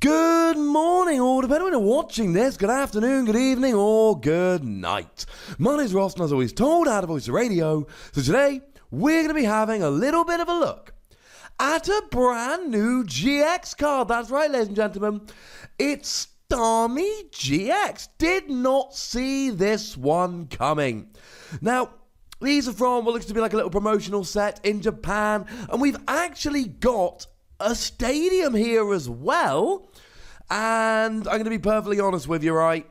Good morning, or depending when you're watching this, good afternoon, good evening, or good night. My name's Ross, and as always told, out of Voice of Radio. So today, we're going to be having a little bit of a look at a brand new GX card. That's right, ladies and gentlemen. It's Starmie GX. Did not see this one coming. Now, these are from what looks to be like a little promotional set in Japan, and we've actually got a stadium here as well. And I'm going to be perfectly honest with you, right?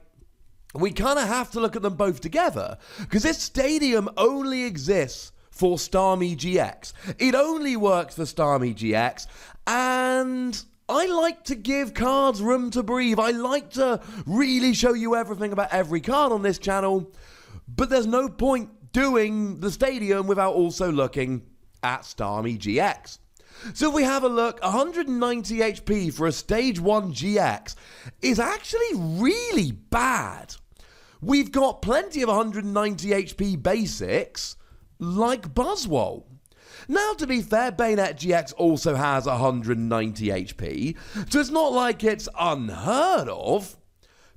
We kind of have to look at them both together because this stadium only exists for Starmie GX. It only works for Starmie GX, and I like to give cards room to breathe. I like to really show you everything about every card on this channel, but there's no point doing the stadium without also looking at Starmie GX. So if we have a look, 190 HP for a Stage 1 GX is actually really bad. We've got plenty of 190 HP basics, like Buzzwole. Now, to be fair, Bayonet GX also has 190 HP, so it's not like it's unheard of,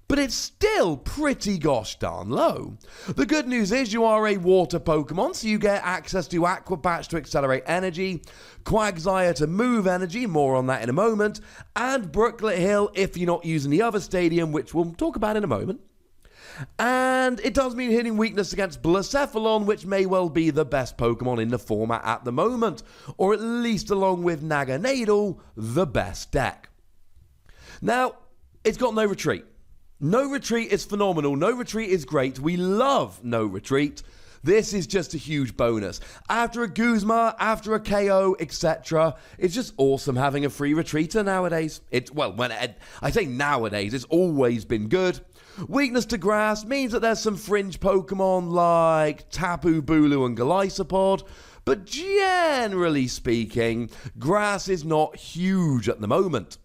but it's still pretty gosh darn low. The good news is you are a water Pokemon, so you get access to Aqua Patch to accelerate energy, Quagsire to move energy, more on that in a moment, and Brooklet Hill if you're not using the other stadium, which we'll talk about in a moment. And it does mean hitting weakness against Blacephalon, which may well be the best Pokemon in the format at the moment, or at least along with Naganadel, the best deck. Now, it's got no retreat. No Retreat is phenomenal. No Retreat is great. We love No Retreat. This is just a huge bonus. After a Guzma, after a KO, etc., it's just awesome having a free retreater nowadays. I say nowadays, it's always been good. Weakness to grass means that there's some fringe Pokemon like Tapu Bulu and Golisopod, but generally speaking, grass is not huge at the moment.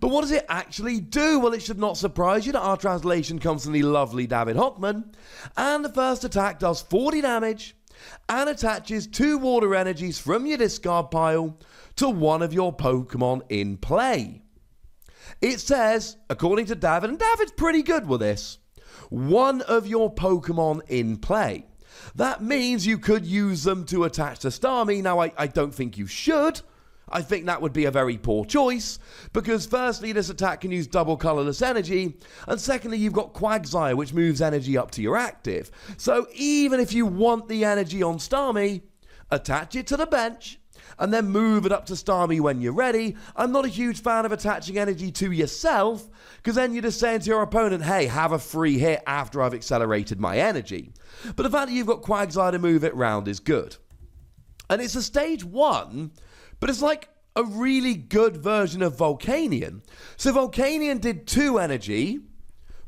But what does it actually do? Well, it should not surprise you that our translation comes from the lovely David Hochmann. And the first attack does 40 damage and attaches 2 water energies from your discard pile to one of your Pokemon in play. It says, according to David, and David's pretty good with this, one of your Pokemon in play. That means you could use them to attach to Starmie. Now, I don't think you should. I think that would be a very poor choice, because firstly, this attack can use double colorless energy, and secondly, you've got Quagsire, which moves energy up to your active. So even if you want the energy on Starmie, attach it to the bench, and then move it up to Starmie when you're ready. I'm not a huge fan of attaching energy to yourself, because then you're just saying to your opponent, hey, have a free hit after I've accelerated my energy. But the fact that you've got Quagsire to move it round is good. And it's a Stage 1, but it's like a really good version of Volcanion. So Volcanion did 2 energy,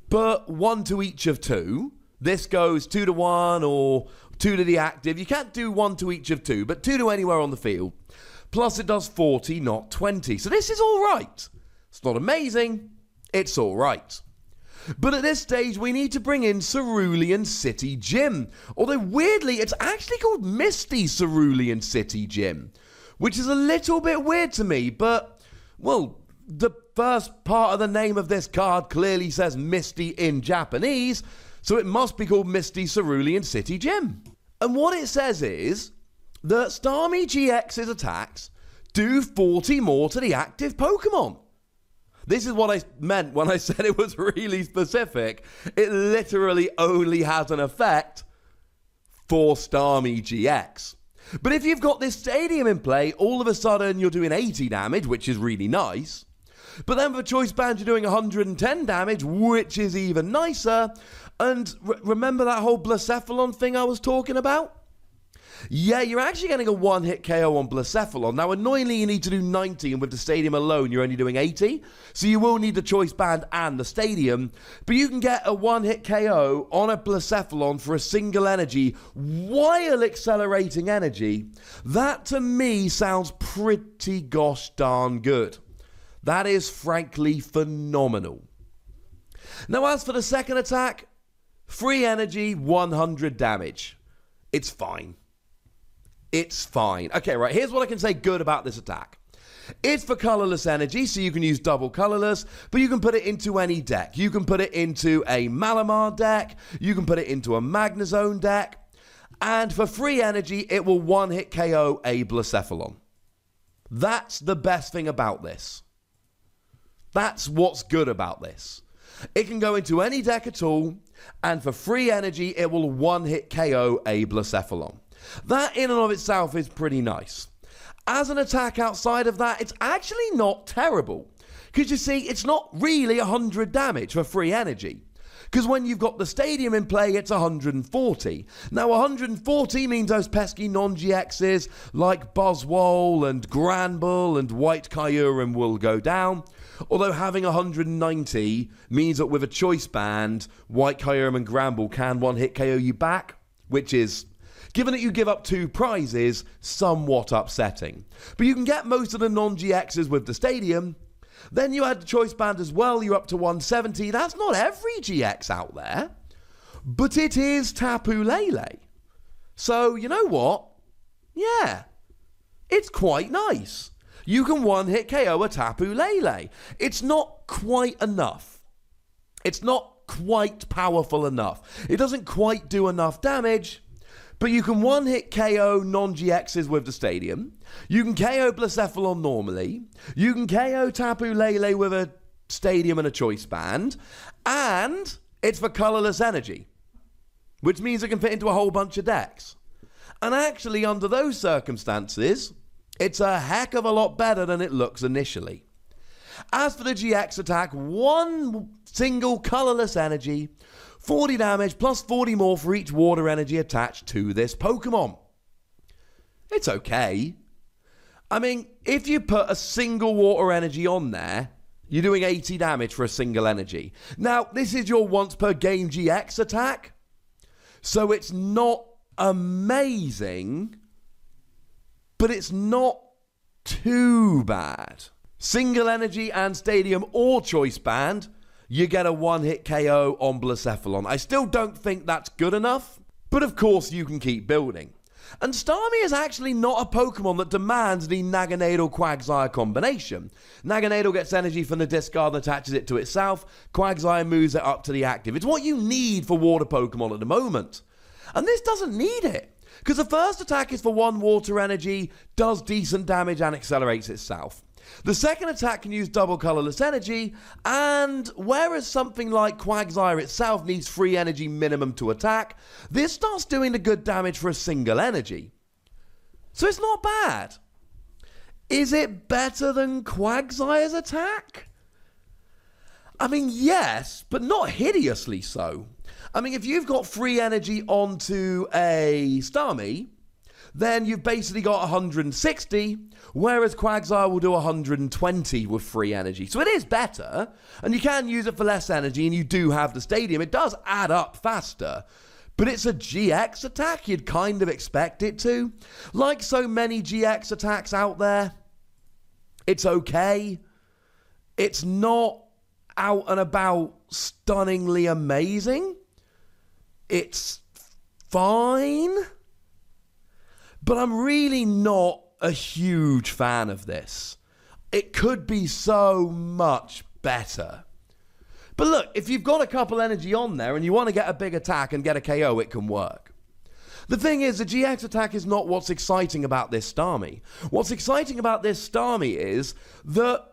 but 1 to each of 2. This goes 2 to 1 or 2 to the active. You can't do 1 to each of 2, but 2 to anywhere on the field. Plus it does 40, not 20. So this is all right. It's not amazing. It's all right. But at this stage, we need to bring in Cerulean City Gym. Although weirdly, it's actually called Misty Cerulean City Gym, which is a little bit weird to me, but, well, the first part of the name of this card clearly says Misty in Japanese, so it must be called Misty Cerulean City Gym. And what it says is that Starmie GX's attacks do 40 more to the active Pokemon. This is what I meant when I said it was really specific. It literally only has an effect for Starmie GX. But if you've got this stadium in play, all of a sudden you're doing 80 damage, which is really nice. But then for Choice Band, you're doing 110 damage, which is even nicer. And remember that whole Blacephalon thing I was talking about? Yeah, you're actually getting a one-hit KO on Blacephalon. Now, annoyingly, you need to do 90, and with the stadium alone, you're only doing 80. So you will need the Choice Band and the stadium. But you can get a one-hit KO on a Blacephalon for a single energy while accelerating energy. That, to me, sounds pretty gosh darn good. That is, frankly, phenomenal. Now, as for the second attack, free energy, 100 damage. It's fine. It's fine. Okay, right, here's what I can say good about this attack. It's for colorless energy, so you can use double colorless, but you can put it into any deck. You can put it into a Malamar deck, you can put it into a Magnezone deck, and for free energy, it will one-hit KO a Blacephalon. That's the best thing about this. That's what's good about this. It can go into any deck at all, and for free energy, it will one-hit KO a Blacephalon. That in and of itself is pretty nice. As an attack outside of that, it's actually not terrible. Because you see, it's not really 100 damage for free energy. Because when you've got the stadium in play, it's 140. Now, 140 means those pesky non-GXs like Buzzwole and Granbull and White Kyurem will go down. Although having 190 means that with a choice band, White Kyurem and Granbull can one-hit KO you back, which is, given that you give up 2 prizes, somewhat upsetting. But you can get most of the non-GXs with the stadium. Then you add the choice band as well, you're up to 170. That's not every GX out there, but it is Tapu Lele. So, you know what? Yeah, it's quite nice. You can one-hit KO a Tapu Lele. It's not quite enough. It's not quite powerful enough. It doesn't quite do enough damage, but you can one-hit KO non-GXs with the stadium. You can KO Blacephalon normally. You can KO Tapu Lele with a stadium and a choice band. And it's for colorless energy, which means it can fit into a whole bunch of decks. And actually, under those circumstances, it's a heck of a lot better than it looks initially. As for the GX attack, one single colorless energy, 40 damage plus 40 more for each water energy attached to this Pokemon. It's okay. I mean, if you put a single water energy on there, you're doing 80 damage for a single energy. Now, this is your once per game GX attack, so it's not amazing, but it's not too bad. Single energy and stadium or choice band, you get a one-hit KO on Blacephalon. I still don't think that's good enough, but of course you can keep building. And Starmie is actually not a Pokemon that demands the Naganadel Quagsire combination. Naganadel gets energy from the discard and attaches it to itself. Quagsire moves it up to the active. It's what you need for water Pokemon at the moment. And this doesn't need it, because the first attack is for 1 water energy, does decent damage and accelerates itself. The second attack can use double colorless energy, and whereas something like Quagsire itself needs 3 energy minimum to attack, this starts doing the good damage for a single energy. So it's not bad. Is it better than Quagsire's attack? I mean, yes, but not hideously so. I mean, if you've got 3 energy onto a Starmie, then you've basically got 160, whereas Quagsire will do 120 with 3 energy. So it is better, and you can use it for less energy, and you do have the stadium. It does add up faster, but it's a GX attack. You'd kind of expect it to. Like so many GX attacks out there, it's okay. It's not out and about stunningly amazing. It's fine. But I'm really not a huge fan of this. It could be so much better. But look, if you've got a couple energy on there and you want to get a big attack and get a KO, it can work. The thing is, the GX attack is not what's exciting about this Starmie. What's exciting about this Starmie is that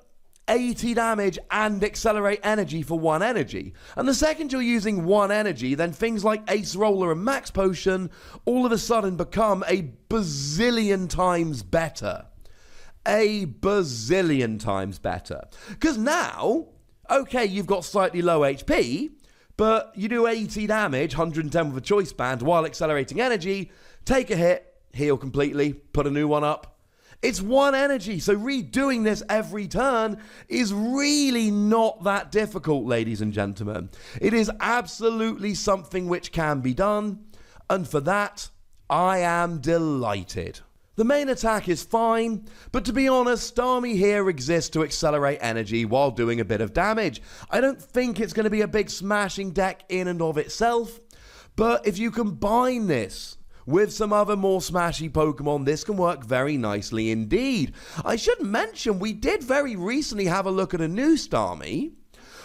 80 damage and accelerate energy for 1 energy. And the second you're using 1 energy, then things like Ace Roller and Max Potion all of a sudden become a bazillion times better. A bazillion times better. Because now, okay, you've got slightly low HP, but you do 80 damage, 110 with a choice band while accelerating energy, take a hit, heal completely, put a new one up. It's 1 energy, so redoing this every turn is really not that difficult, ladies and gentlemen. It is absolutely something which can be done, and for that, I am delighted. The main attack is fine, but to be honest, Starmie here exists to accelerate energy while doing a bit of damage. I don't think it's going to be a big smashing deck in and of itself, but if you combine this with some other more smashy Pokemon, this can work very nicely indeed. I should mention we did very recently have a look at a new Starmie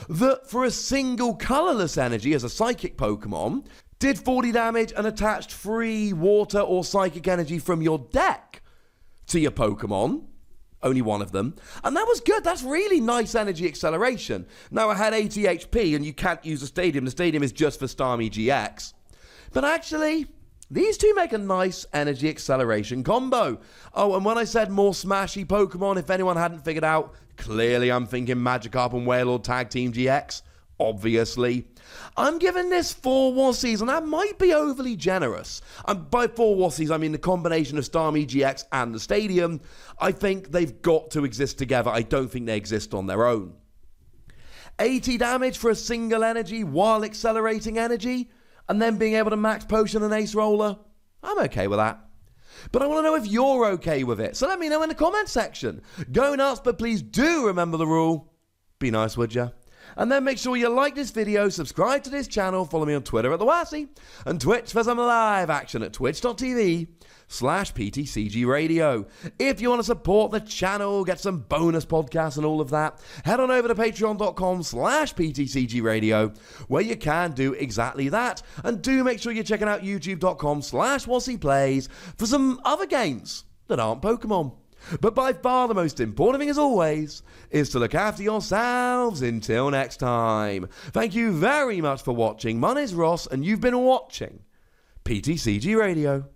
that for a single colourless energy as a psychic Pokemon did 40 damage and attached free water or psychic energy from your deck to your Pokemon. Only one of them. And that was good. That's really nice energy acceleration. Now, I had 80 HP and you can't use the stadium. The stadium is just for Starmie GX. But actually, these two make a nice energy acceleration combo. Oh, and when I said more smashy Pokemon, if anyone hadn't figured out, clearly I'm thinking Magikarp and Wailord Tag Team GX. Obviously. I'm giving this 4 Wassies, and that might be overly generous. And by 4 Wassies, I mean the combination of Starmie GX and the Stadium. I think they've got to exist together. I don't think they exist on their own. 80 damage for a single energy while accelerating energy, and then being able to max potion and ace roller. I'm okay with that. But I want to know if you're okay with it. So let me know in the comment section. Go nuts, but please do remember the rule. Be nice, would ya? And then make sure you like this video, subscribe to this channel, follow me on Twitter at @TheWassie, and Twitch for some live action at twitch.tv/PTCGRadio. If you want to support the channel, get some bonus podcasts and all of that, head on over to patreon.com/PTCGRadio, where you can do exactly that. And do make sure you're checking out youtube.com/WassiePlays for some other games that aren't Pokemon. But by far the most important thing, as always, is to look after yourselves until next time. Thank you very much for watching. My name's Ross, and you've been watching PTCG Radio.